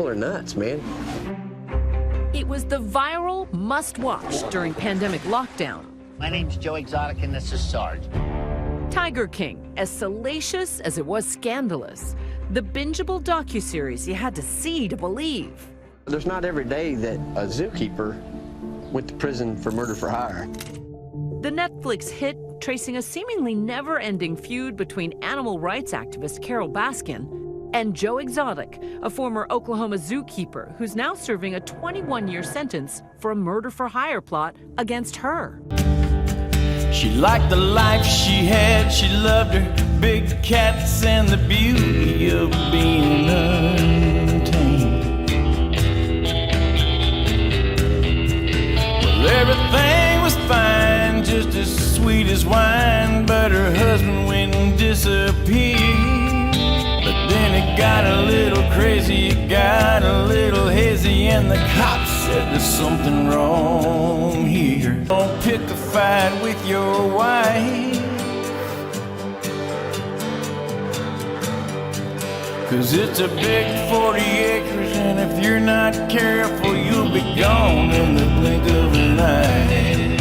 People are nuts, man. It was the viral must-watch during pandemic lockdown. My name's Joe Exotic, and this is Sarge. Tiger King, as salacious as it was scandalous. The bingeable docuseries you had to see to believe. There's not every day that a zookeeper went to prison for murder for hire. The Netflix hit tracing a seemingly never-ending feud between animal rights activist Carole Baskin and Joe Exotic, a former Oklahoma zookeeper who's now serving a 21-year sentence for a murder-for-hire plot against her. She liked the life she had, she loved her big cats and the beauty of being untamed. Well, everything was fine, just as sweet as wine, but her husband went and disappeared. But then it got a little crazy, it got a little hazy, and the cops said there's something wrong here. Don't pick a fight with your wife, 'cause it's a big 40 acres, and if you're not careful, you'll be gone in the blink of an eye.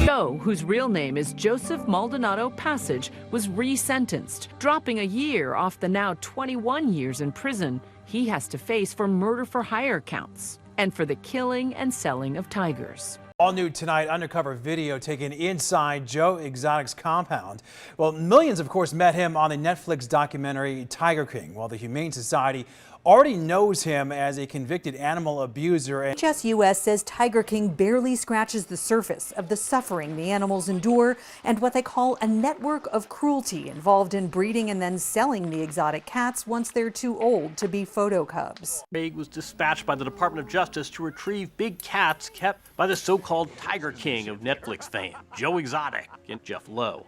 Joe, whose real name is Joseph Maldonado Passage, was resentenced, dropping a year off the now 21 years in prison he has to face for murder-for-hire counts and for the killing and selling of tigers. All new tonight, undercover video taken inside Joe Exotic's compound. Well, millions, of course, met him on the Netflix documentary Tiger King, while the Humane Society already knows him as a convicted animal abuser. HSUS says Tiger King barely scratches the surface of the suffering the animals endure and what they call a network of cruelty involved in breeding and then selling the exotic cats once they're too old to be photo cubs. Craig was dispatched by the Department of Justice to retrieve big cats kept by the so-called Tiger King of Netflix fame, Joe Exotic and Jeff Lowe.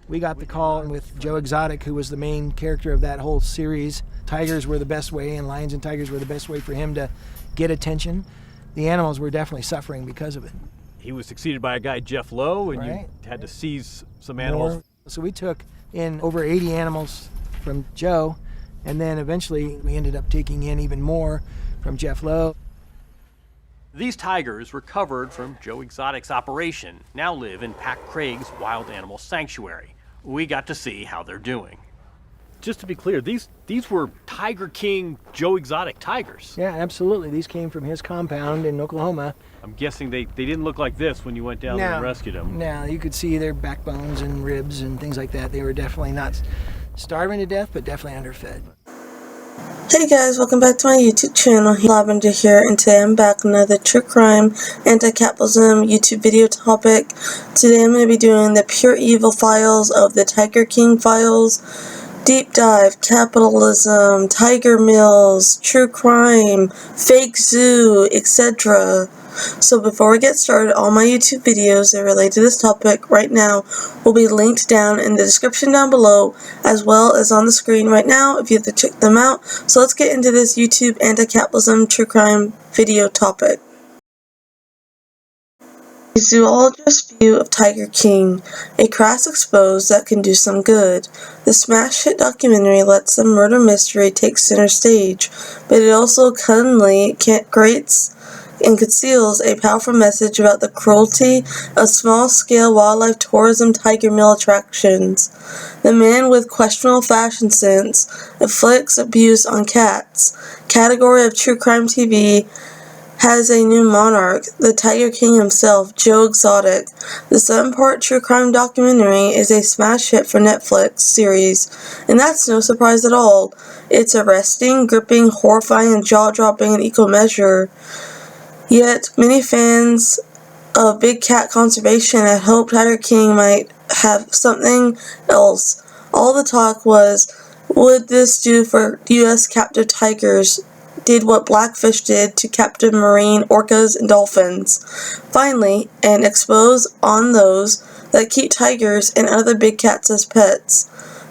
We got the call with Joe Exotic, who was the main character of that whole series. Tigers were the best way, and lions and tigers were the best way for him to get attention. The animals were definitely suffering because of it. He was succeeded by a guy, Jeff Lowe, and Right. you had to seize some animals. So we took in over 80 animals from Joe, and then eventually we ended up taking in even more from Jeff Lowe. These tigers, recovered from Joe Exotic's operation, now live in Pat Craig's Wild Animal Sanctuary. We got to see how they're doing. Just to be clear, these were Tiger King, Joe Exotic tigers. Yeah, absolutely. These came from his compound in Oklahoma. I'm guessing they didn't look like this when you went down there and rescued them. No, you could see their backbones and ribs and things like that. They were definitely not starving to death, but definitely underfed. Hey guys, welcome back to my YouTube channel. Lavender here, and today I'm back with another true crime, anti-capitalism YouTube video topic. Today I'm going to be doing the pure evil files of the Tiger King files. Deep dive, capitalism, tiger mills, true crime, fake zoo, etc. So before we get started, all my YouTube videos that relate to this topic right now will be linked down in the description down below, as well as on the screen right now if you have to check them out. So let's get into this YouTube anti-capitalism true crime video topic. A zoologist's view of Tiger King, a crass expose that can do some good. The smash hit documentary lets the murder mystery take center stage, but it also cunningly creates and conceals a powerful message about the cruelty of small-scale wildlife tourism tiger mill attractions. The man with questionable fashion sense inflicts abuse on cats. Category of true crime TV has a new monarch, the Tiger King himself, Joe Exotic. The 7-part true crime documentary is a smash hit for Netflix series, and that's no surprise at all. It's arresting, gripping, horrifying, and jaw-dropping in equal measure. Yet, many fans of big cat conservation had hoped Tiger King might have something else. All the talk was, would this do for U.S. captive tigers? Did what Blackfish did to captive marine orcas and dolphins. Finally, an expose on those that keep tigers and other big cats as pets.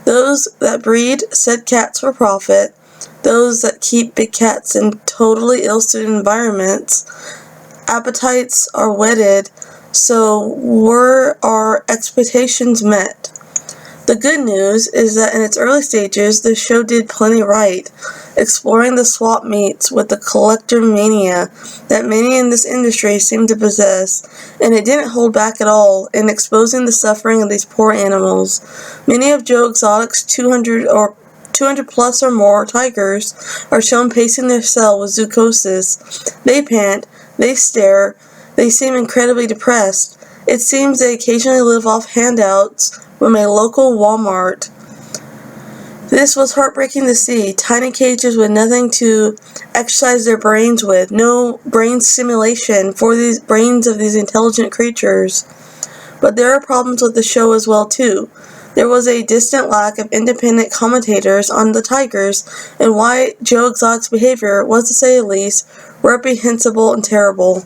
Those that breed said cats for profit. Those that keep big cats in totally ill-suited environments. Appetites are whetted, so were our expectations met? The good news is that in its early stages, the show did plenty right, exploring the swap meets with the collector mania that many in this industry seem to possess, and it didn't hold back at all in exposing the suffering of these poor animals. Many of Joe Exotic's 200 plus or more tigers are shown pacing their cell with zoochosis. They pant, they stare, they seem incredibly depressed. It seems they occasionally live off handouts from a local Walmart. This was heartbreaking to see. Tiny cages with nothing to exercise their brains with. No brain stimulation for these brains of these intelligent creatures. But there are problems with the show as well too. There was a distant lack of independent commentators on the tigers and why Joe Exotic's behavior was, to say the least, reprehensible and terrible.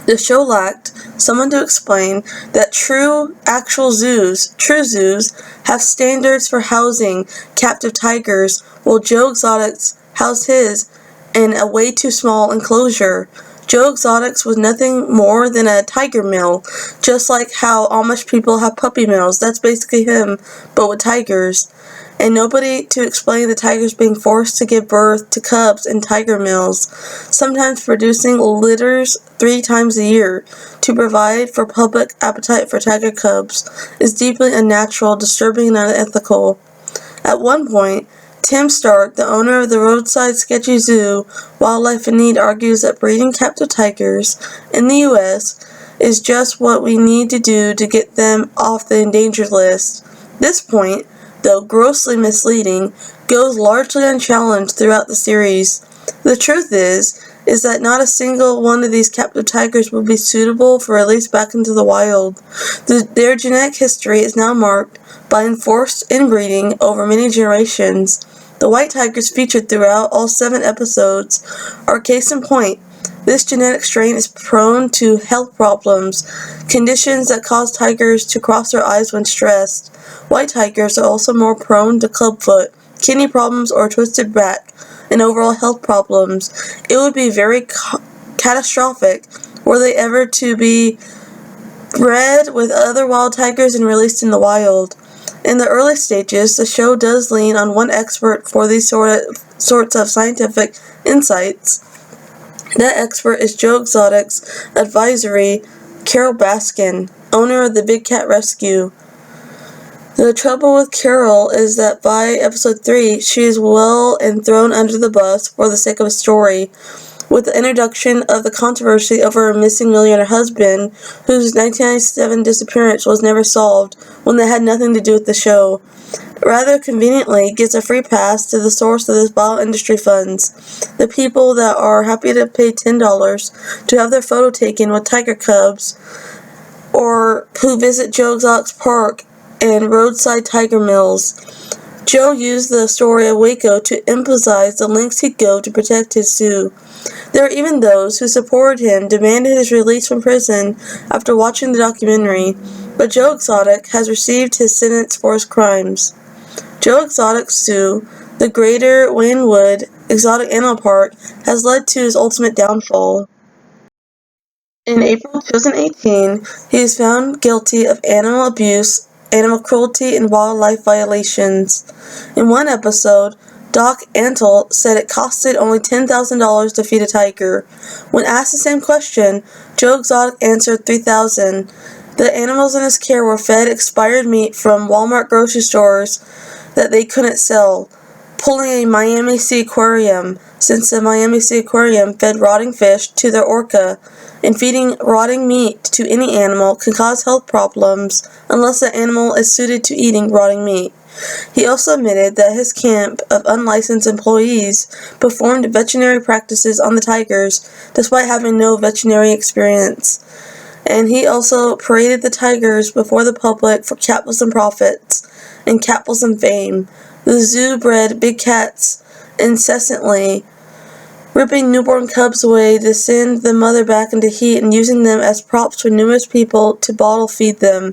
The show lacked someone to explain that true zoos have standards for housing captive tigers, while Joe Exotic's housed his in a way too small enclosure. Joe Exotic's was nothing more than a tiger mill, just like how Amish people have puppy mills. That's basically him, but with tigers. And nobody to explain the tigers being forced to give birth to cubs in tiger mills, sometimes producing litters 3 times a year. To provide for public appetite for tiger cubs is deeply unnatural, disturbing, and unethical. At one point, Tim Stark, the owner of the roadside sketchy zoo, Wildlife in Need, argues that breeding captive tigers in the U.S. is just what we need to do to get them off the endangered list. This point, though grossly misleading, goes largely unchallenged throughout the series. The truth is that not a single one of these captive tigers will be suitable for release back into the wild. Their genetic history is now marked by enforced inbreeding over many generations. The white tigers featured throughout all 7 episodes are case in point. This genetic strain is prone to health problems, conditions that cause tigers to cross their eyes when stressed. White tigers are also more prone to clubfoot, kidney problems, or twisted back, and overall health problems. It would be very catastrophic were they ever to be bred with other wild tigers and released in the wild. In the early stages, the show does lean on one expert for these sorts of scientific insights. That expert is Joe Exotic's advisory, Carole Baskin, owner of the Big Cat Rescue. The trouble with Carole is that by episode 3, she is well and thrown under the bus for the sake of a story, with the introduction of the controversy over her missing millionaire husband, whose 1997 disappearance was never solved when they had nothing to do with the show. Rather conveniently gives a free pass to the source of this bio industry funds, the people that are happy to pay $10 to have their photo taken with tiger cubs, or who visit Joe Exotic's park and roadside tiger mills. Joe used the story of Waco to emphasize the lengths he'd go to protect his zoo. There are even those who supported him, demanded his release from prison after watching the documentary, but Joe Exotic has received his sentence for his crimes. Joe Exotic's zoo, the Greater Wynwood Exotic Animal Park, has led to his ultimate downfall. In April 2018, he is found guilty of animal abuse, animal cruelty, and wildlife violations. In one episode, Doc Antle said it costed only $10,000 to feed a tiger. When asked the same question, Joe Exotic answered $3,000. The animals in his care were fed expired meat from Walmart grocery stores that they couldn't sell, pulling a Miami Sea aquarium, since the Miami Sea aquarium fed rotting fish to their orca, and feeding rotting meat to any animal can cause health problems unless the animal is suited to eating rotting meat. He also admitted that his camp of unlicensed employees performed veterinary practices on the tigers despite having no veterinary experience. And he also paraded the tigers before the public for capitalism profits and capitalism fame. The zoo bred big cats incessantly, ripping newborn cubs away to send the mother back into heat and using them as props for numerous people to bottle feed them.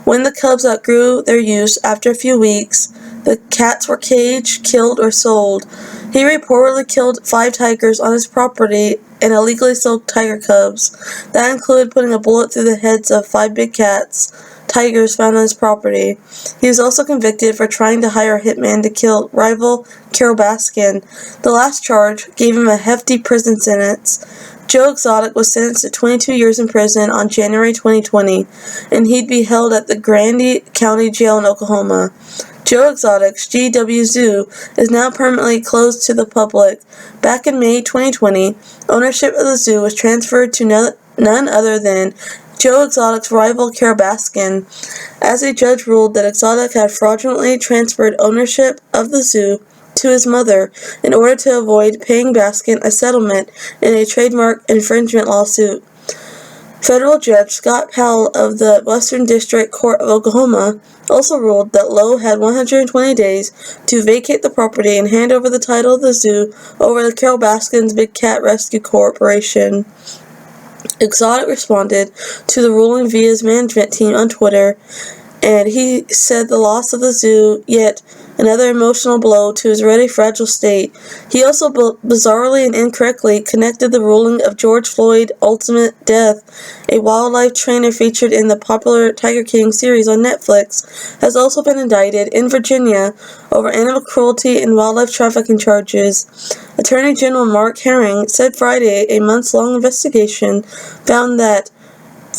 When the cubs outgrew their use after a few weeks, the cats were caged, killed, or sold. He reportedly killed 5 tigers on his property and illegally sold tiger cubs. That included putting a bullet through the heads of 5 big cats. tigers found on his property. He was also convicted for trying to hire a hitman to kill rival Carole Baskin. The last charge gave him a hefty prison sentence. Joe Exotic was sentenced to 22 years in prison on January 2020, and he'd be held at the Grande County Jail in Oklahoma. Joe Exotic's GW Zoo is now permanently closed to the public. Back in May 2020, ownership of the zoo was transferred to none other than Joe Exotic's rival Carole Baskin, as a judge ruled that Exotic had fraudulently transferred ownership of the zoo to his mother in order to avoid paying Baskin a settlement in a trademark infringement lawsuit. Federal Judge Scott Powell of the Western District Court of Oklahoma also ruled that Lowe had 120 days to vacate the property and hand over the title of the zoo over to Carole Baskin's Big Cat Rescue Corporation. Exotic responded to the ruling via his management team on Twitter, and he said the loss of the zoo yet another emotional blow to his already fragile state. He also bizarrely and incorrectly connected the ruling of George Floyd's ultimate death, a wildlife trainer featured in the popular Tiger King series on Netflix, has also been indicted in Virginia over animal cruelty and wildlife trafficking charges. Attorney General Mark Herring said Friday a months-long investigation found that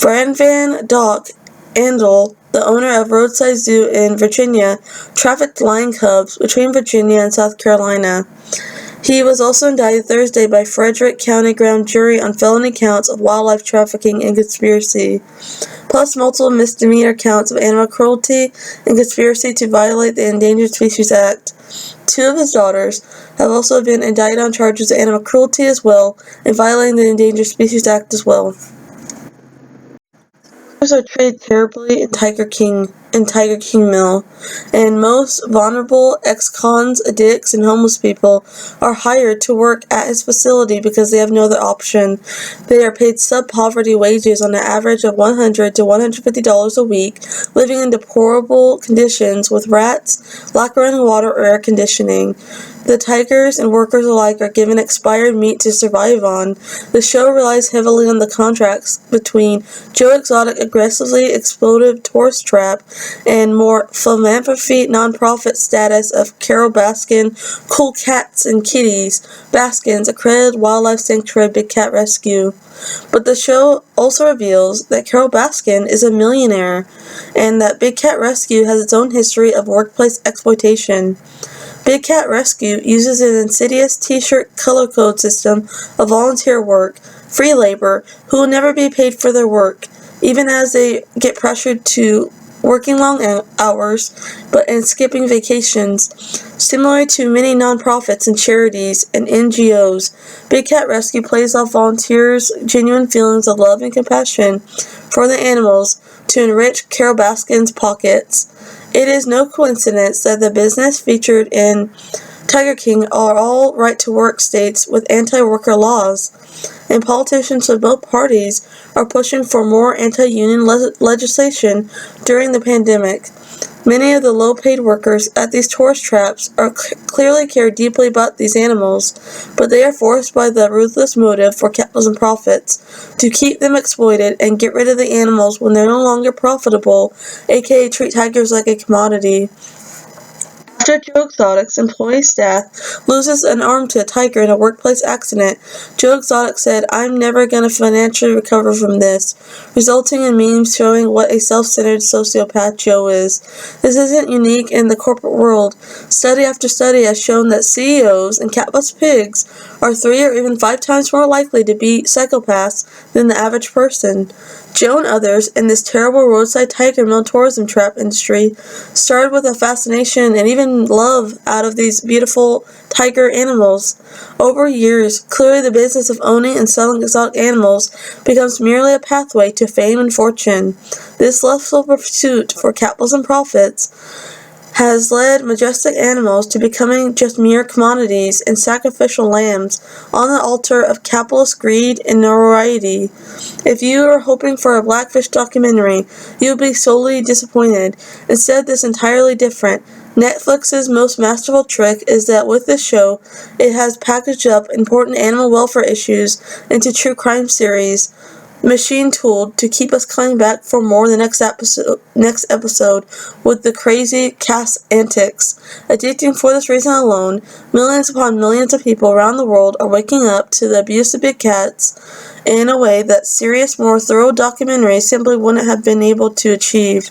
Van Dock Andel, the owner of Roadside Zoo in Virginia, trafficked lion cubs between Virginia and South Carolina. He was also indicted Thursday by Frederick County Grand Jury on felony counts of wildlife trafficking and conspiracy, plus multiple misdemeanor counts of animal cruelty and conspiracy to violate the Endangered Species Act. Two of his daughters have also been indicted on charges of animal cruelty as well and violating the Endangered Species Act as well. Are treated terribly in Tiger King Mill, and most vulnerable ex-cons, addicts, and homeless people are hired to work at his facility because they have no other option. They are paid sub-poverty wages on an average of $100 to $150 a week, living in deplorable conditions with rats, lack of running water, or air conditioning. The tigers and workers alike are given expired meat to survive on. The show relies heavily on the contracts between Joe Exotic aggressively exploitive tourist trap and more philanthropy nonprofit status of Carole Baskin, Cool Cats and Kitties, Baskin's accredited wildlife sanctuary Big Cat Rescue. But the show also reveals that Carole Baskin is a millionaire and that Big Cat Rescue has its own history of workplace exploitation. Big Cat Rescue uses an insidious t-shirt color code system of volunteer work, free labor, who will never be paid for their work, even as they get pressured to working long hours and skipping vacations. Similar to many nonprofits and charities and NGOs, Big Cat Rescue plays off volunteers' genuine feelings of love and compassion for the animals to enrich Carole Baskin's pockets. It is no coincidence that the business featured in Tiger King are all right-to-work states with anti-worker laws, and politicians of both parties are pushing for more anti-union legislation during the pandemic. Many of the low-paid workers at these tourist traps clearly care deeply about these animals, but they are forced by the ruthless motive for capitalism profits to keep them exploited and get rid of the animals when they're no longer profitable, aka treat tigers like a commodity. After Joe Exotic's employee staff loses an arm to a tiger in a workplace accident, Joe Exotic said, "I'm never going to financially recover from this," resulting in memes showing what a self-centered sociopath Joe is. This isn't unique in the corporate world. Study after study has shown that CEOs and capitalist pigs are 3 or even 5 times more likely to be psychopaths than the average person. Joe and others in this terrible roadside tiger mill tourism trap industry started with a fascination and even love out of these beautiful tiger animals. Over years, clearly the business of owning and selling exotic animals becomes merely a pathway to fame and fortune. This lustful pursuit for capitalism profits has led majestic animals to becoming just mere commodities and sacrificial lambs on the altar of capitalist greed and notoriety. If you are hoping for a Blackfish documentary, you will be sorely disappointed. Instead, this entirely different. Netflix's most masterful trick is that with this show, it has packaged up important animal welfare issues into true crime series. the machine tool to keep us coming back for more the next episode with the crazy cat's antics. Addicting for this reason alone, millions upon millions of people around the world are waking up to the abuse of big cats in a way that serious, more thorough documentaries simply wouldn't have been able to achieve.